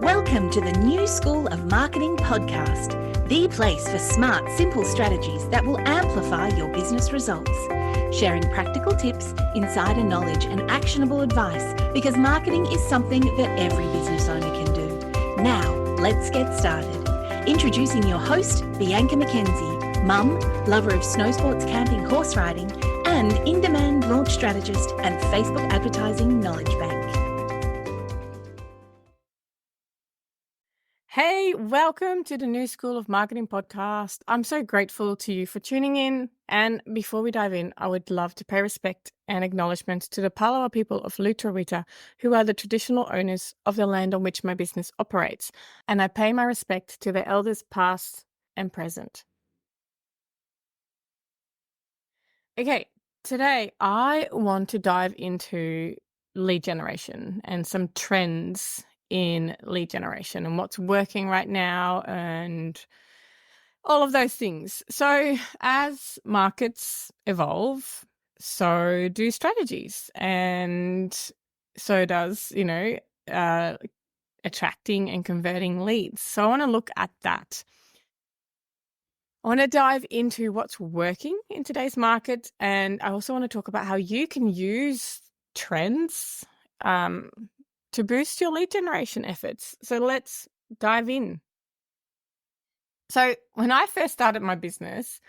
Welcome to the New School of Marketing podcast, the place for smart, simple strategies that will amplify your business results. Sharing practical tips, insider knowledge, and actionable advice because marketing is something that every business owner can do. Now, let's get started. Introducing your host, Bianca McKenzie, mum, lover of snow sports, camping, horse riding, and in-demand launch strategist and Facebook advertising knowledge bank. Hey, welcome to the New School of Marketing podcast. I'm so grateful to you for tuning in. And before we dive in, I would love to pay respect and acknowledgement to the Palawa people of Lutruwita, who are the traditional owners of the land on which my business operates. And I pay my respect to the elders past and present. Okay, today I want to dive into lead generation and some trends in lead generation and what's working right now and all of those things. So as markets evolve, so do strategies, and so does, attracting and converting leads. So I want to look at that. I want to dive into what's working in today's market, and I also want to talk about how you can use trends to boost your lead generation efforts. So let's dive in. So when I first started my business,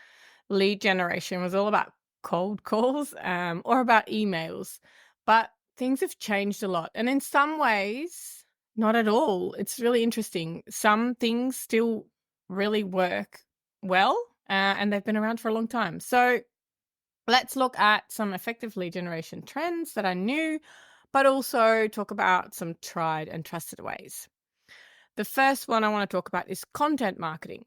lead generation was all about cold calls or about emails, but things have changed a lot. And in some ways, not at all. It's really interesting. Some things still really work well, and they've been around for a long time. So let's look at some effective lead generation trends that are new, but also talk about some tried and trusted ways. The first one I want to talk about is content marketing.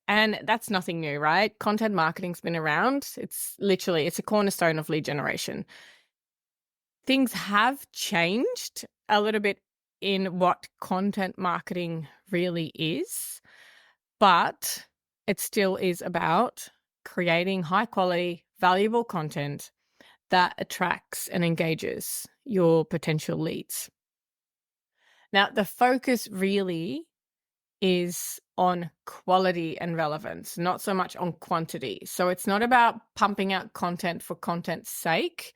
And that's nothing new, right? Content marketing's been around. It's a cornerstone of lead generation. Things have changed a little bit in what content marketing really is, but it still is about creating high quality, valuable content that attracts and engages your potential leads. Now, the focus really is on quality and relevance, not so much on quantity. So it's not about pumping out content for content's sake,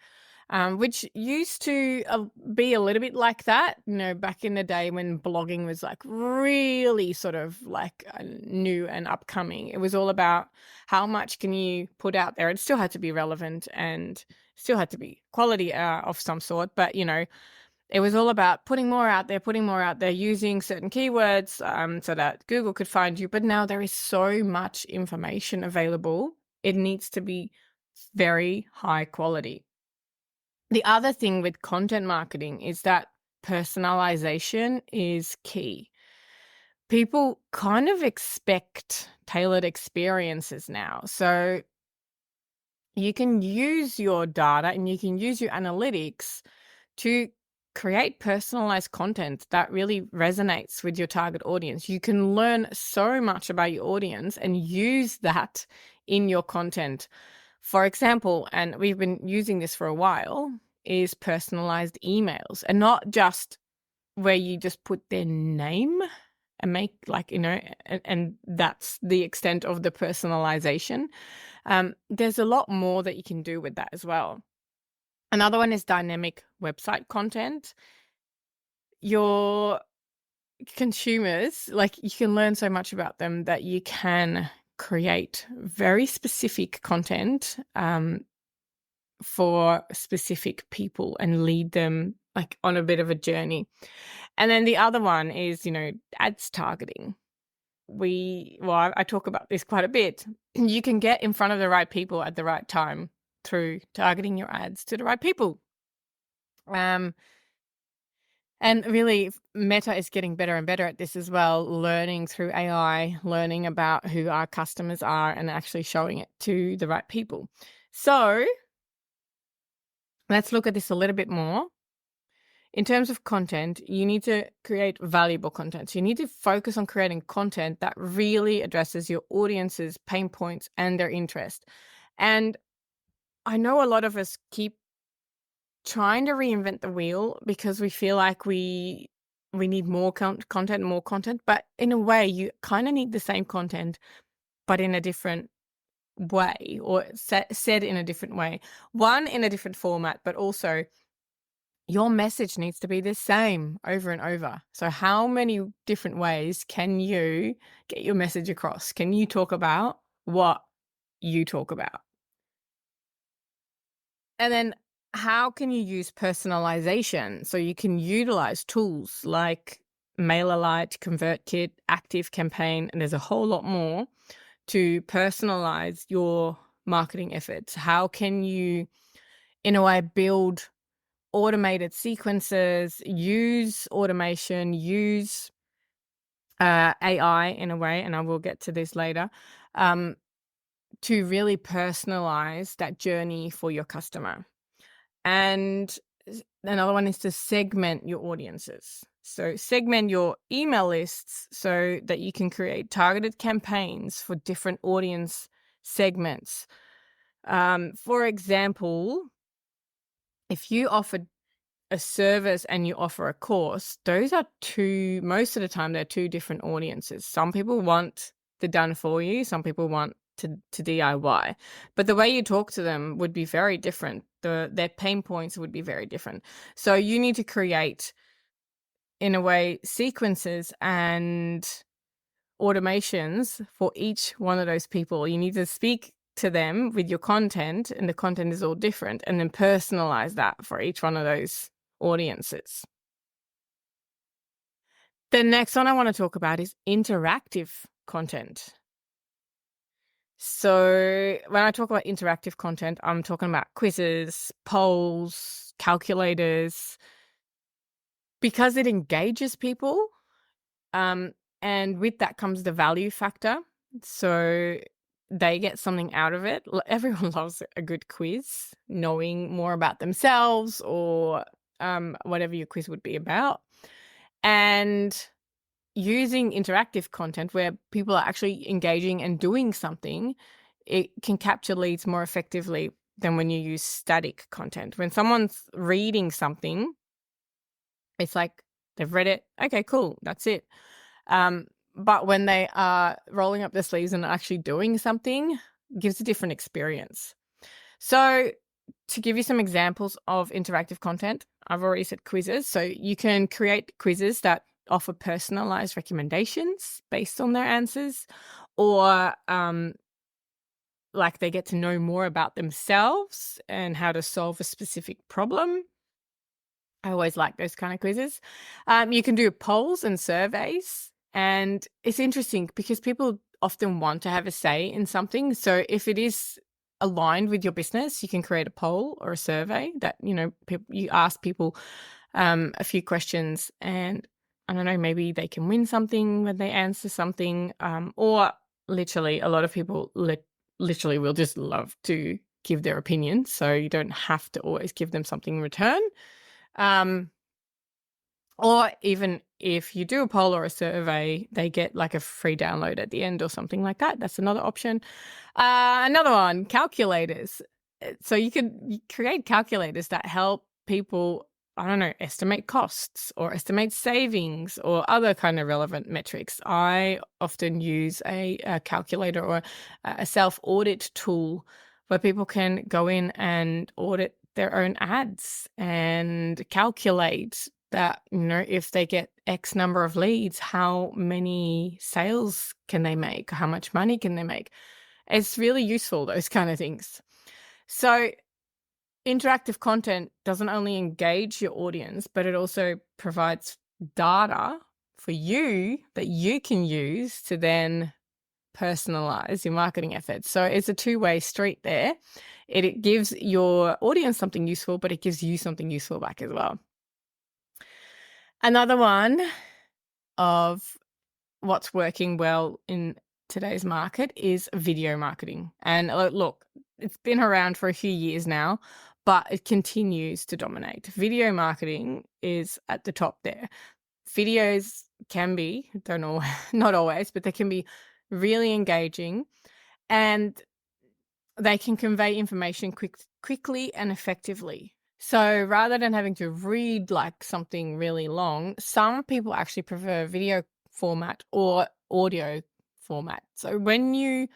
which used to be a little bit like that, back in the day when blogging was like really sort of like new and upcoming. It was all about how much can you put out there. It still had to be relevant and still had to be quality of some sort, but it was all about putting more out there, using certain keywords so that Google could find you. But now there is so much information available. It needs to be very high quality. The other thing with content marketing is that personalization is key. People kind of expect tailored experiences now. So you can use your data and you can use your analytics to create personalized content that really resonates with your target audience. You can learn so much about your audience and use that in your content. For example, and we've been using this for a while, is personalized emails, and not just where you just put their name and make and that's the extent of the personalization. There's a lot more that you can do with that as well. Another one is dynamic website content. Your consumers, you can learn so much about them that you can create very specific content for specific people and lead them on a bit of a journey. And then the other one is, ads targeting. I talk about this quite a bit. You can get in front of the right people at the right time through targeting your ads to the right people. And really, Meta is getting better and better at this as well, learning through AI, learning about who our customers are and actually showing it to the right people. So let's look at this a little bit more. In terms of content, you need to create valuable content. So you need to focus on creating content that really addresses your audience's pain points and their interest. And I know a lot of us keep trying to reinvent the wheel because we feel like we we need more content, but in a way, you kind of need the same content, but in a different way, or said in a different way. One, in a different format, but also your message needs to be the same over and over. So how many different ways can you get your message across? Can you talk about what you talk about? And then how can you use personalization? So you can utilize tools like MailerLite, ConvertKit, Active Campaign, and there's a whole lot more to personalize your marketing efforts. How can you, in a way, build automated sequences, use automation, use AI in a way, and I will get to this later, to really personalize that journey for your customer. And another one is to segment your audiences. So segment your email lists so that you can create targeted campaigns for different audience segments. For example, if you offer a service and you offer a course, those are most of the time, they're two different audiences. Some people want the done for you, some people want to DIY, but the way you talk to them would be very different. Their pain points would be very different. So you need to create, in a way, sequences and automations for each one of those people. You need to speak to them with your content, and the content is all different, and then personalize that for each one of those audiences. The next one I want to talk about is interactive content. So when I talk about interactive content, I'm talking about quizzes, polls, calculators, because it engages people. And with that comes the value factor. So they get something out of it. Everyone loves a good quiz, knowing more about themselves, or whatever your quiz would be about. And using interactive content where people are actually engaging and doing something, it can capture leads more effectively than when you use static content. When someone's reading something, it's like they've read it. Okay, cool. That's it. But when they are rolling up their sleeves and actually doing something, it gives a different experience. So to give you some examples of interactive content, I've already said quizzes. So you can create quizzes that offer personalized recommendations based on their answers, or like they get to know more about themselves and how to solve a specific problem. I always like those kind of quizzes. You can do polls and surveys, and it's interesting because people often want to have a say in something. So if it is aligned with your business, you can create a poll or a survey that, you ask people a few questions, and I don't know, maybe they can win something when they answer something, or literally a lot of people literally will just love to give their opinion. So you don't have to always give them something in return. Or even if you do a poll or a survey, they get like a free download at the end or something like that. That's another option. Another one, calculators. So you can create calculators that help people, I don't know, estimate costs or estimate savings or other kind of relevant metrics. I often use a calculator or a self-audit tool where people can go in and audit their own ads and calculate that, if they get X number of leads, how many sales can they make? How much money can they make? It's really useful, those kind of things. So interactive content doesn't only engage your audience, but it also provides data for you that you can use to then personalize your marketing efforts. So it's a two-way street there. It gives your audience something useful, but it gives you something useful back as well. Another one of what's working well in today's market is video marketing. And look, it's been around for a few years now, but it continues to dominate. Video marketing is at the top there. Videos can be, not always, but they can be really engaging, and they can convey information quickly and effectively. So rather than having to read like something really long, some people actually prefer video format or audio format. So when you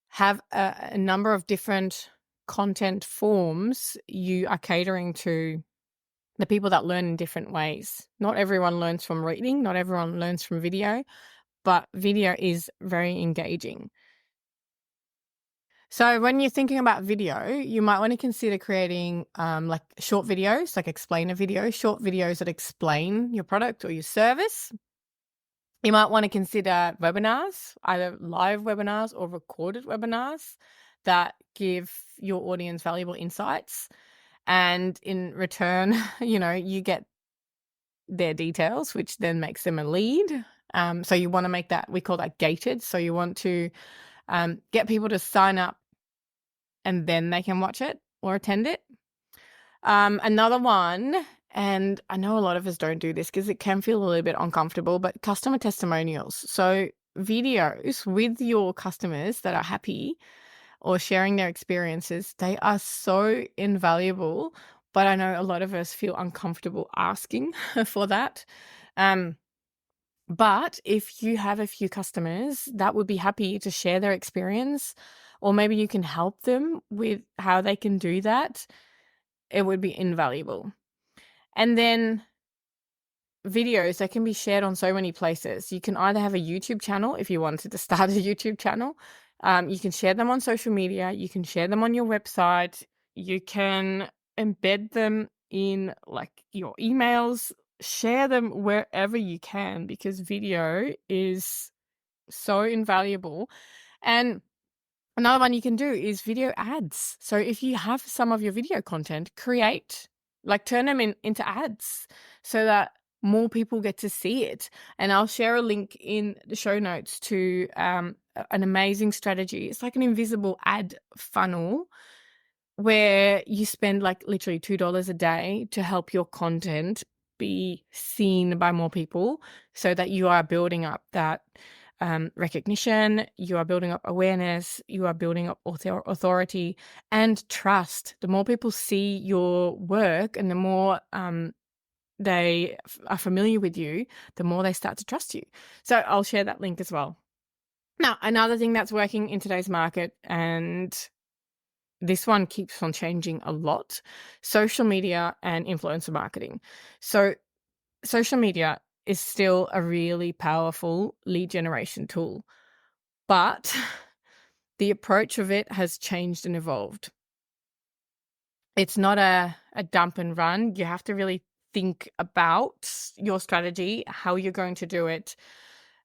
have a number of different content forms, you are catering to the people that learn in different ways. Not everyone learns from reading, not everyone learns from video, but video is very engaging. So when you're thinking about video, you might want to consider creating like short videos, like explainer videos, short videos that explain your product or your service. You might want to consider webinars, either live webinars or recorded webinars that give your audience valuable insights. And in return, you get their details, which then makes them a lead. So you want to make that, we call that gated. So you want to get people to sign up and then they can watch it or attend it. Another one, and I know a lot of us don't do this because it can feel a little bit uncomfortable, but customer testimonials. So videos with your customers that are happy or sharing their experiences, they are so invaluable, but I know a lot of us feel uncomfortable asking for that. But if you have a few customers that would be happy to share their experience, or maybe you can help them with how they can do that, it would be invaluable. And then videos, they can be shared on so many places. You can either have a YouTube channel if you wanted to start a YouTube channel. You can share them on social media. You can share them on your website. You can embed them in like your emails. Share them wherever you can because video is so invaluable. And another one you can do is video ads. So if you have some of your video content, turn them into ads so that more people get to see it. And I'll share a link in the show notes to an amazing strategy. It's like an invisible ad funnel where you spend like literally $2 a day to help your content be seen by more people so that you are building up that recognition, you are building up awareness, you are building up authority and trust. The more people see your work and the more they are familiar with you, the more they start to trust you. So I'll share that link as well. Now, another thing that's working in today's market, and this one keeps on changing a lot, social media and influencer marketing. So social media is still a really powerful lead generation tool, but the approach of it has changed and evolved. It's not a dump and run. You have to really think about your strategy, how you're going to do it.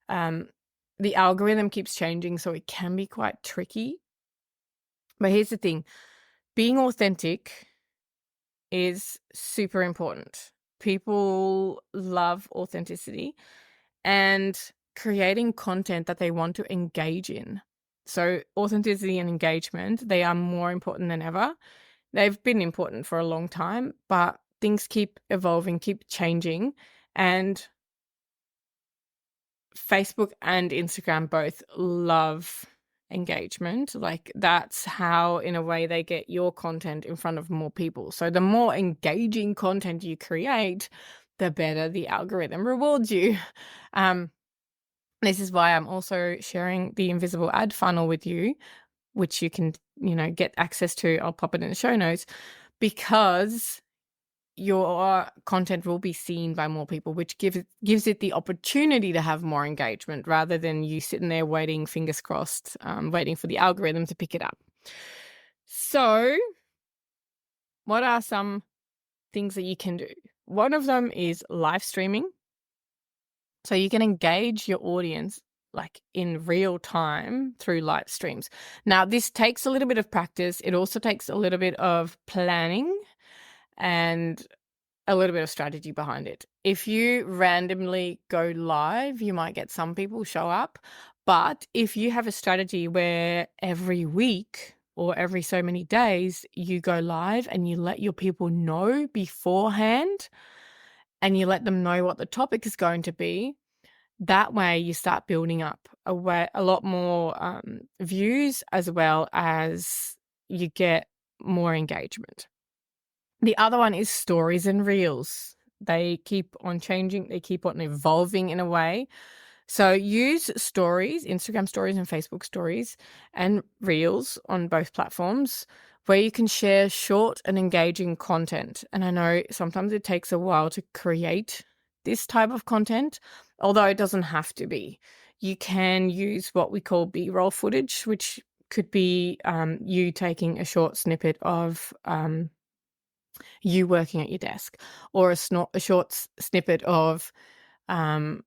The algorithm keeps changing, so it can be quite tricky. But here's the thing. Being authentic is super important. People love authenticity and creating content that they want to engage in. So authenticity and engagement, they are more important than ever. They've been important for a long time, but things keep evolving, keep changing. And Facebook and Instagram both love engagement. Like that's how, in a way, they get your content in front of more people. So the more engaging content you create, the better the algorithm rewards you. This is why I'm also sharing the invisible ad funnel with you, which you can, get access to. I'll pop it in the show notes because your content will be seen by more people, which gives it the opportunity to have more engagement rather than you sitting there waiting, fingers crossed, waiting for the algorithm to pick it up. So what are some things that you can do? One of them is live streaming. So you can engage your audience like in real time through live streams. Now, this takes a little bit of practice. It also takes a little bit of planning and a little bit of strategy behind it. If you randomly go live, you might get some people show up. But if you have a strategy where every week or every so many days you go live and you let your people know beforehand and you let them know what the topic is going to be, that way you start building up a lot more views as well as you get more engagement. The other one is stories and reels. They keep on changing, they keep on evolving in a way. So use stories, Instagram stories and Facebook stories, and reels on both platforms where you can share short and engaging content. And I know sometimes it takes a while to create this type of content, although it doesn't have to be. You can use what we call B-roll footage, which could be you taking a short snippet of you working at your desk, or a short snippet of some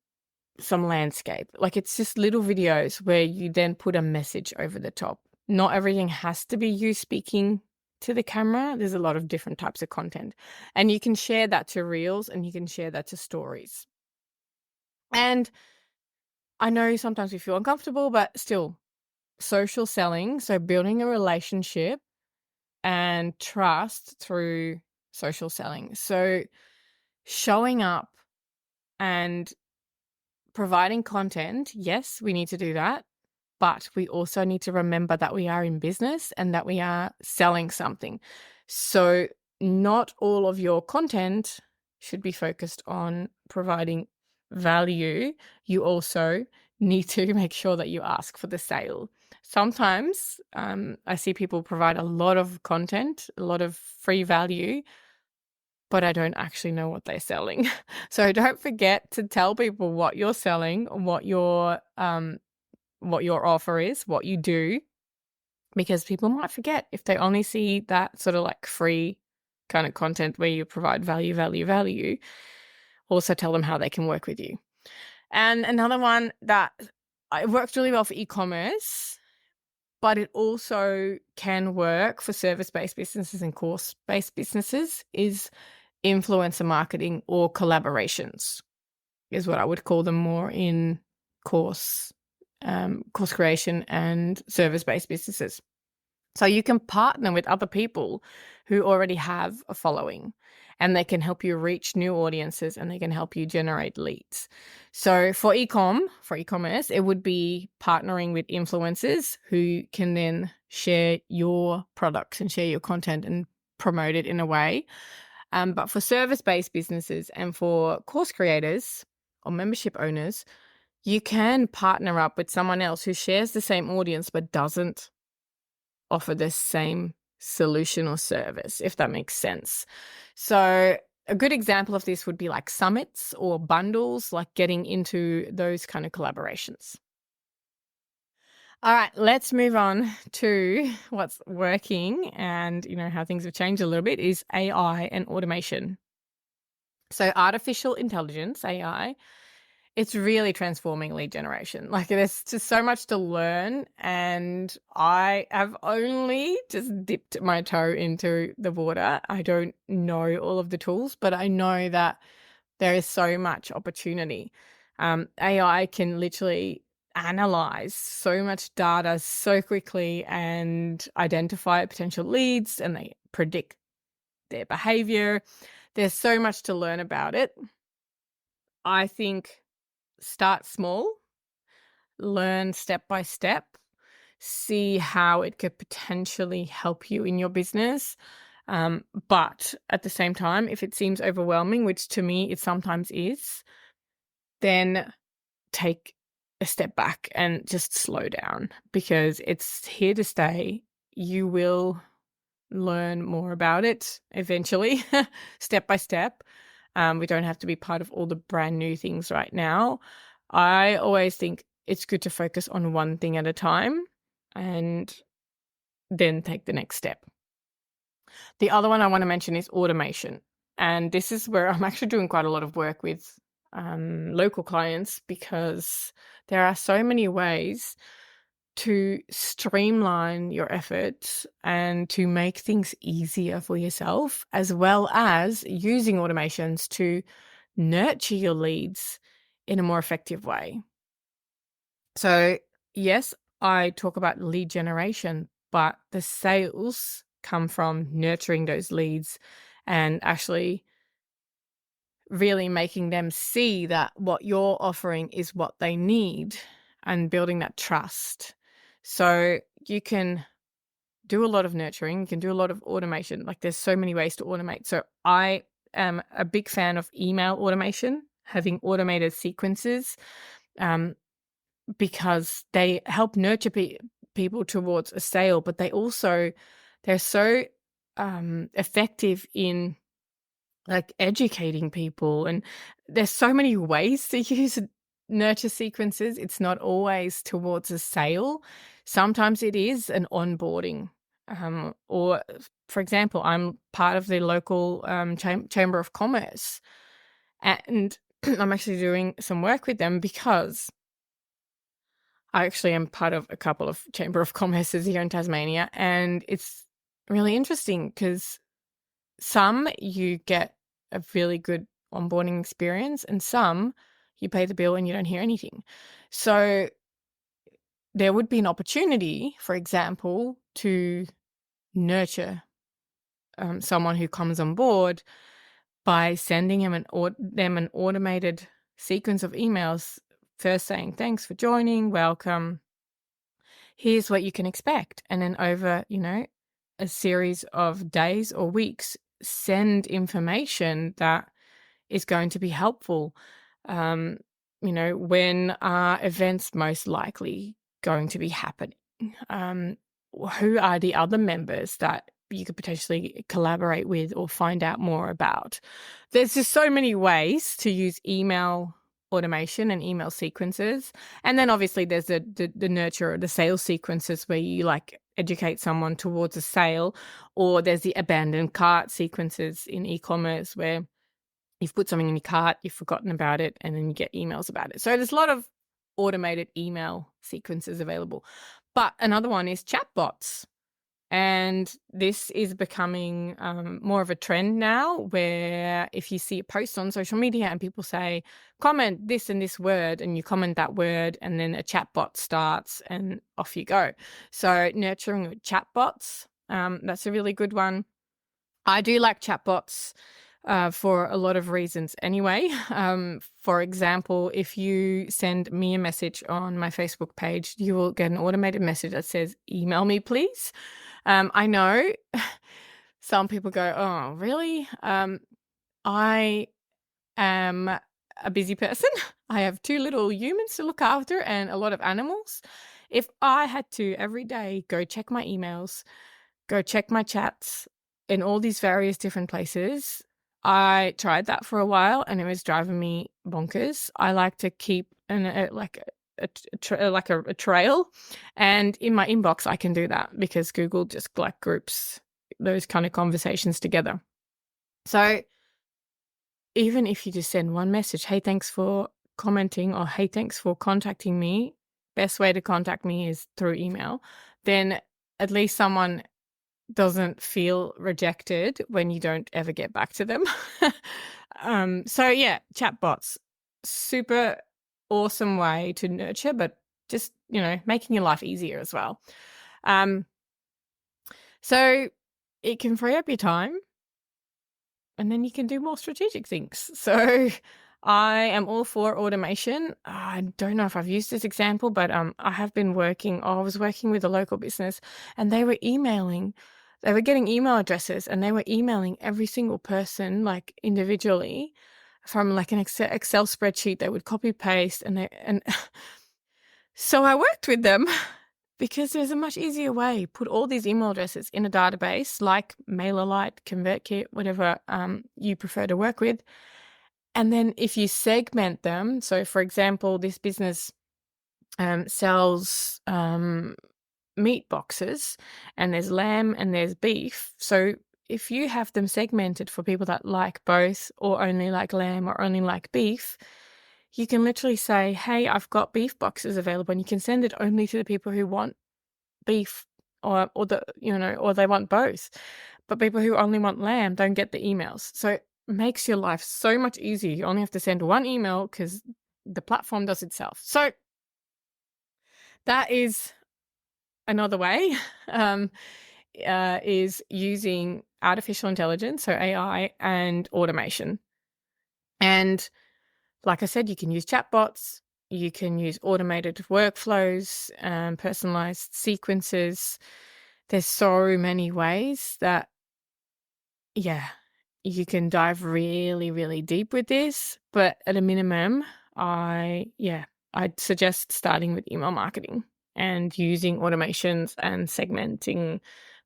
landscape. Like, it's just little videos where you then put a message over the top. Not everything has to be you speaking to the camera. There's a lot of different types of content, and you can share that to reels and you can share that to stories. And I know sometimes we feel uncomfortable, but still, social selling, so building a relationship and trust through social selling. So showing up and providing content, yes, we need to do that. But we also need to remember that we are in business and that we are selling something. So not all of your content should be focused on providing value. You also need to make sure that you ask for the sale. Sometimes I see people provide a lot of content, a lot of free value, but I don't actually know what they're selling. So don't forget to tell people what you're selling, what your offer is, what you do, because people might forget if they only see that sort of like free kind of content where you provide value. Also tell them how they can work with you. And another one that it works really well for e-commerce, but it also can work for service-based businesses and course-based businesses, is influencer marketing or collaborations, is what I would call them more in course creation and service-based businesses. So you can partner with other people who already have a following, and they can help you reach new audiences and they can help you generate leads. So for e-commerce, it would be partnering with influencers who can then share your products and share your content and promote it in a way. But for service-based businesses and for course creators or membership owners, you can partner up with someone else who shares the same audience but doesn't offer the same solution or service, if that makes sense. So a good example of this would be like summits or bundles, like getting into those kind of collaborations. All right, let's move on to what's working and, how things have changed a little bit, is AI and automation. So artificial intelligence, AI, it's really transforming lead generation. Like, there's just so much to learn, and I have only just dipped my toe into the water. I don't know all of the tools, but I know that there is so much opportunity. AI can literally analyze so much data so quickly and identify potential leads, and they predict their behavior. There's so much to learn about it. I think start small, learn step by step, see how it could potentially help you in your business. But at the same time, if it seems overwhelming, which to me it sometimes is, then take a step back and just slow down, because it's here to stay. You will learn more about it eventually, step by step. We don't have to be part of all the brand new things right now. I always think it's good to focus on one thing at a time and then take the next step. The other one I want to mention is automation. And this is where I'm actually doing quite a lot of work with local clients, because there are so many ways to streamline your efforts and to make things easier for yourself, as well as using automations to nurture your leads in a more effective way. So yes, I talk about lead generation, but the sales come from nurturing those leads and actually really making them see that what you're offering is what they need and building that trust. So you can do a lot of nurturing. You can do a lot of automation. Like there's so many ways to automate. So I am a big fan of email automation, having automated sequences, because they help nurture people towards a sale, but they're so effective in like educating people. And there's so many ways to use nurture sequences. It's not always towards a sale. Sometimes it is an onboarding. Or, for example, I'm part of the local Chamber of Commerce, and I'm actually doing some work with them because I actually am part of a couple of Chamber of Commerces here in Tasmania, and it's really interesting because some you get a really good onboarding experience, and some you pay the bill and you don't hear anything. So there would be an opportunity, for example, to nurture someone who comes on board by sending them an automated sequence of emails, first saying, thanks for joining, welcome, here's what you can expect. And then over, a series of days or weeks, send information that is going to be helpful. When are events most likely going to be happening? Who are the other members that you could potentially collaborate with or find out more about? There's just so many ways to use email automation and email sequences. And then obviously there's the nurture or the sales sequences where you like educate someone towards a sale, or there's the abandoned cart sequences in e-commerce where you've put something in your cart, you've forgotten about it, and then you get emails about it. So there's a lot of automated email sequences available. But another one is chatbots. And this is becoming more of a trend now, where if you see a post on social media and people say, comment this and this word, and you comment that word, and then a chatbot starts and off you go. So nurturing with chatbots, that's a really good one. I do like chatbots for a lot of reasons anyway. For example, if you send me a message on my Facebook page, you will get an automated message that says, email me, please. I know some people go, oh, really? I am a busy person. I have 2 little humans to look after and a lot of animals. If I had to every day go check my emails, go check my chats in all these various different places, I tried that for a while and it was driving me bonkers. I like to keep a trail, and in my inbox I can do that because Google just like groups those kind of conversations together. So even if you just send one message, hey, thanks for commenting, or hey, thanks for contacting me, best way to contact me is through email, then at least someone doesn't feel rejected when you don't ever get back to them. So yeah, chatbots, super awesome way to nurture, but just, making your life easier as well. So it can free up your time, and then you can do more strategic things. So I am all for automation. I don't know if I've used this example, but I was working with a local business, and they were getting email addresses, and they were emailing every single person like individually from like an Excel spreadsheet. They would copy paste, and so I worked with them because there's a much easier way. Put all these email addresses in a database like MailerLite, ConvertKit, whatever you prefer to work with. And then if you segment them, so for example, this business sells meat boxes, and there's lamb and there's beef. So if you have them segmented for people that like both, or only like lamb, or only like beef, you can literally say, hey, I've got beef boxes available, and you can send it only to the people who want beef, or they want both. But people who only want lamb don't get the emails. So it makes your life so much easier. You only have to send one email because the platform does itself. So that is another way, is using artificial intelligence, so AI, and automation. And like I said, you can use chatbots, you can use automated workflows, personalized sequences. there's so many ways that, yeah, you can dive really, really deep with this. But at a minimum, I'd suggest starting with email marketing and using automations and segmenting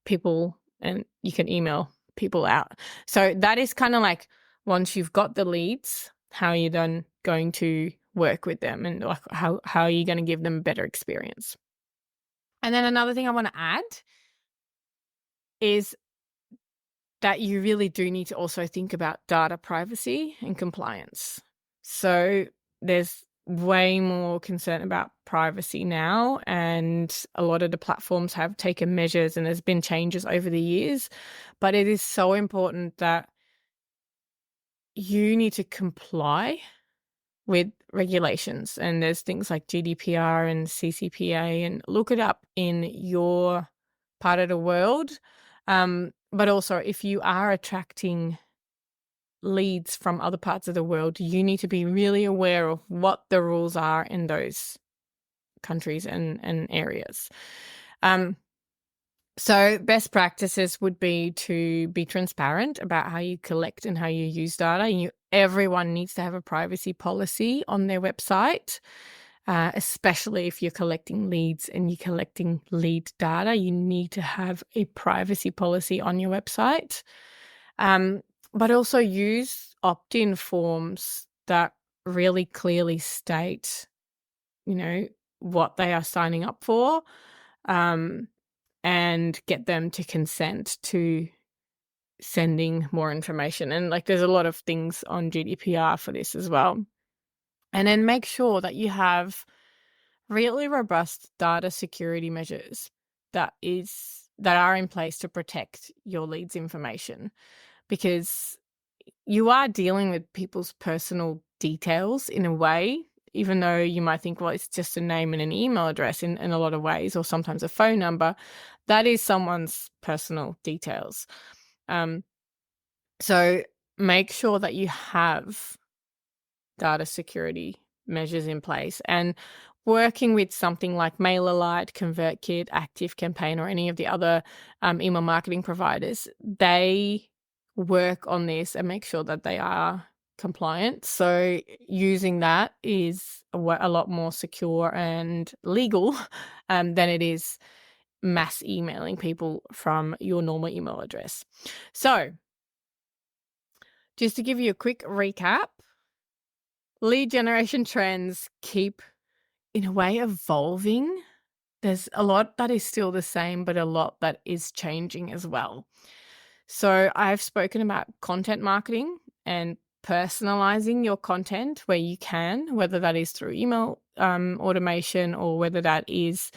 people, and you can email people out. So that is kind of like, once you've got the leads, how are you then going to work with them, and like how are you going to give them a better experience? And then another thing I want to add is that you really do need to also think about data privacy and compliance. So there's way more concern about privacy now, and a lot of the platforms have taken measures, and there's been changes over the years. But it is so important that you need to comply with regulations, and there's things like GDPR and CCPA, and look it up in your part of the world. But also, if you are attracting leads from other parts of the world, you need to be really aware of what the rules are in those countries and areas. So best practices would be to be transparent about how you collect and how you use data. Everyone needs to have a privacy policy on their website, especially if you're collecting leads and you're collecting lead data. You need to have a privacy policy on your website. But also use opt-in forms that really clearly state, what they are signing up for, and get them to consent to sending more information. And like, there's a lot of things on GDPR for this as well. And then make sure that you have really robust data security measures that are in place to protect your leads' information, because you are dealing with people's personal details in a way, even though you might think, well, it's just a name and an email address in a lot of ways, or sometimes a phone number. That is someone's personal details. So make sure that you have data security measures in place, and working with something like MailerLite, ConvertKit, ActiveCampaign, or any of the other email marketing providers, they work on this and make sure that they are compliant. So using that is a lot more secure and legal than it is mass emailing people from your normal email address. So just to give you a quick recap, lead generation trends keep, in a way, evolving. There's a lot that is still the same, but a lot that is changing as well. So I've spoken about content marketing and personalizing your content where you can, whether that is through email automation, or whether that is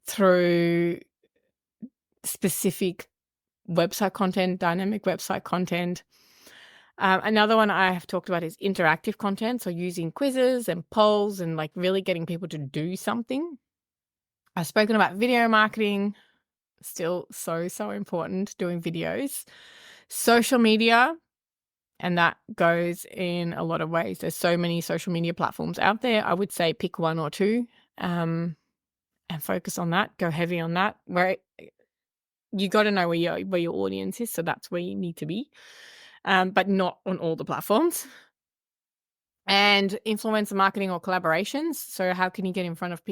through specific website content, dynamic website content. Another one I have talked about is interactive content, so using quizzes and polls and like really getting people to do something. I've spoken about video marketing, still so important, doing videos. Social media, and that goes in a lot of ways. There's so many social media platforms out there. I would say pick one or two and focus on that. Go heavy on that. Where you got to know where your audience is, so that's where you need to be, but not on all the platforms. And influencer marketing or collaborations. So how can you get in front of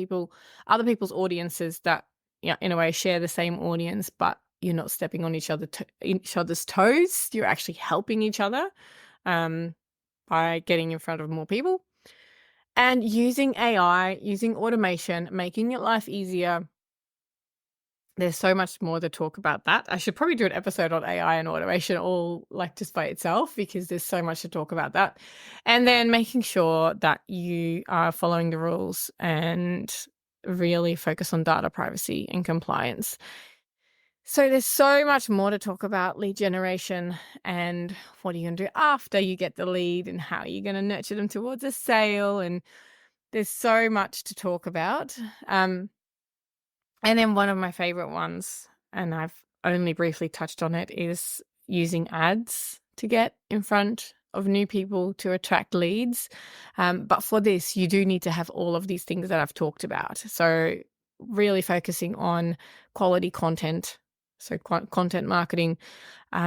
other people's audiences that, in a way, share the same audience, but you're not stepping on each other's toes. You're actually helping each other by getting in front of more people. And using AI, using automation, making your life easier. There's so much more to talk about that. I should probably do an episode on AI and automation all like just by itself, because there's so much to talk about that. And then making sure that you are following the rules and really focus on data privacy and compliance. So there's so much more to talk about lead generation, and what are you going to do after you get the lead, and how are you going to nurture them towards a sale. And there's so much to talk about. And then one of my favorite ones, and I've only briefly touched on it, is using ads to get in front of new people to attract leads. But for this, you do need to have all of these things that I've talked about. So really focusing on quality content. So content marketing,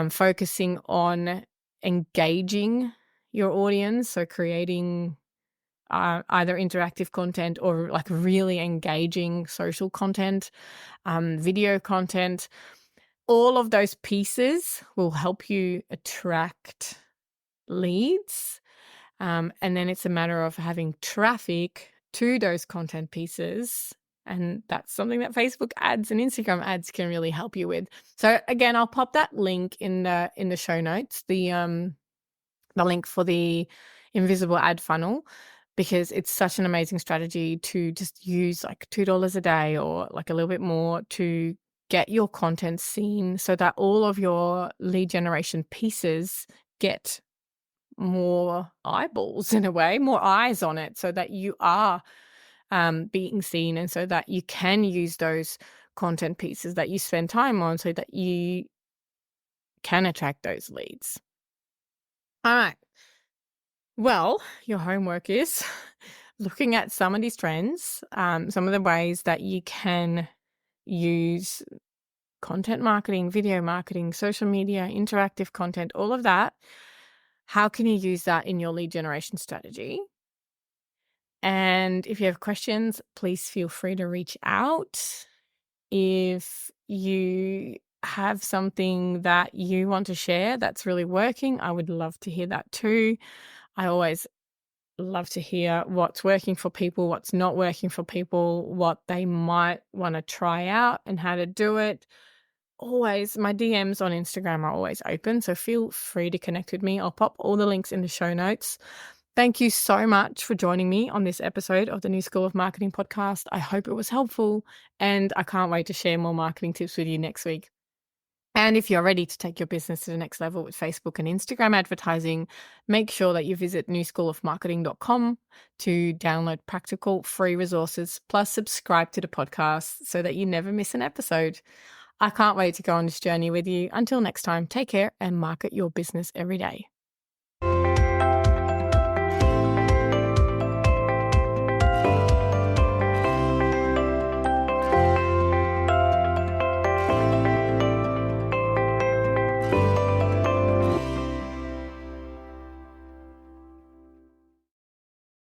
focusing on engaging your audience. So creating either interactive content or like really engaging social content, video content. All of those pieces will help you attract leads. And then it's a matter of having traffic to those content pieces. And that's something that Facebook ads and Instagram ads can really help you with. So again, I'll pop that link in the show notes, the link for the invisible ad funnel, because it's such an amazing strategy to just use like $2 a day or like a little bit more to get your content seen so that all of your lead generation pieces get more eyeballs in a way, more eyes on it, so that you are being seen, and so that you can use those content pieces that you spend time on so that you can attract those leads. All right. Well, your homework is looking at some of these trends, some of the ways that you can use content marketing, video marketing, social media, interactive content, all of that. How can you use that in your lead generation strategy? And if you have questions, please feel free to reach out. If you have something that you want to share that's really working, I would love to hear that too. I always love to hear what's working for people, what's not working for people, what they might want to try out and how to do it. Always, my DMs on Instagram are always open, so feel free to connect with me. I'll pop all the links in the show notes. Thank you so much for joining me on this episode of the New School of Marketing podcast. I hope it was helpful, and I can't wait to share more marketing tips with you next week. And if you're ready to take your business to the next level with Facebook and Instagram advertising, make sure that you visit newschoolofmarketing.com to download practical free resources, plus subscribe to the podcast so that you never miss an episode. I can't wait to go on this journey with you. Until next time, take care and market your business every day.